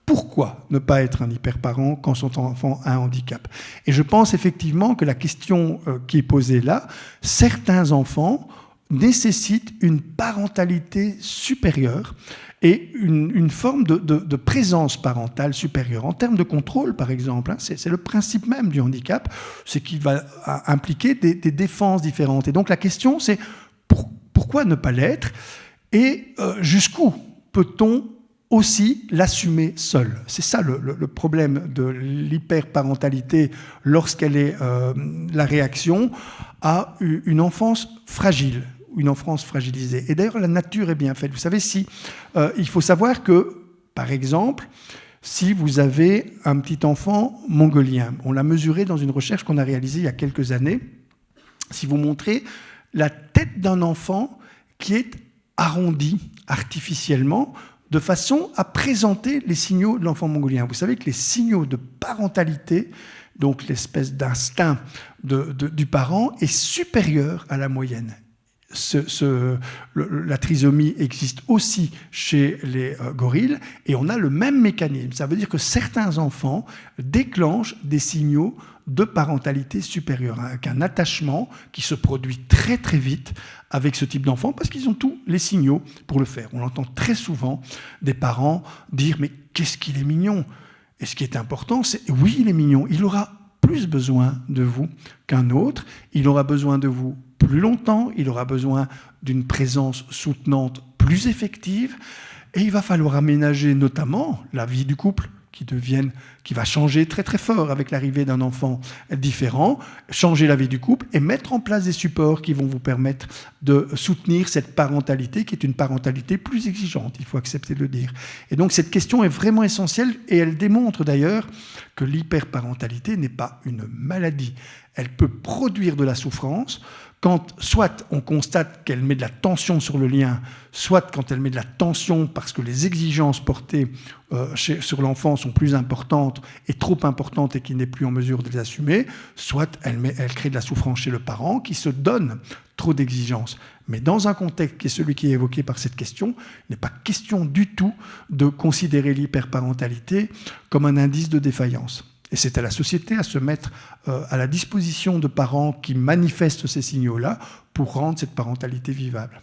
pourquoi ne pas être un hyperparent quand son enfant a un handicap? Et je pense effectivement que la question qui est posée là, certains enfants nécessitent une parentalité supérieure et une forme de présence parentale supérieure. En termes de contrôle, par exemple, c'est le principe même du handicap, c'est qu'il va impliquer des défenses différentes. Et donc la question, c'est pourquoi ne pas l'être? Et jusqu'où peut-on aussi l'assumer seul? C'est ça le problème de l'hyperparentalité lorsqu'elle est la réaction à une enfance fragile, une enfance fragilisée. Et d'ailleurs, la nature est bien faite. Vous savez, il faut savoir que, par exemple, si vous avez un petit enfant mongolien, on l'a mesuré dans une recherche qu'on a réalisée il y a quelques années, si vous montrez la tête d'un enfant qui est arrondie artificiellement, de façon à présenter les signaux de l'enfant mongolien. Vous savez que les signaux de parentalité, donc l'espèce d'instinct du parent, est supérieur à la moyenne. La trisomie existe aussi chez les gorilles et on a le même mécanisme. Ça veut dire que certains enfants déclenchent des signaux de parentalité supérieure, avec un attachement qui se produit très très vite avec ce type d'enfant parce qu'ils ont tous les signaux pour le faire. On entend très souvent des parents dire « mais qu'est-ce qu'il est mignon ?» Et ce qui est important, c'est « oui, il est mignon, il aura plus besoin de vous qu'un autre, il aura besoin de vous plus longtemps, il aura besoin d'une présence soutenante plus effective et il va falloir aménager notamment la vie du couple qui va changer très très fort avec l'arrivée d'un enfant différent, changer la vie du couple et mettre en place des supports qui vont vous permettre de soutenir cette parentalité qui est une parentalité plus exigeante, il faut accepter de le dire. Et donc cette question est vraiment essentielle et elle démontre d'ailleurs que l'hyperparentalité n'est pas une maladie. Elle peut produire de la souffrance quand soit on constate qu'elle met de la tension sur le lien, soit quand elle met de la tension parce que les exigences portées sur l'enfant sont plus importantes et trop importantes et qu'il n'est plus en mesure de les assumer, soit elle crée de la souffrance chez le parent qui se donne trop d'exigences. Mais dans un contexte qui est celui qui est évoqué par cette question, il n'est pas question du tout de considérer l'hyperparentalité comme un indice de défaillance. Et c'est à la société à se mettre à la disposition de parents qui manifestent ces signaux-là pour rendre cette parentalité vivable.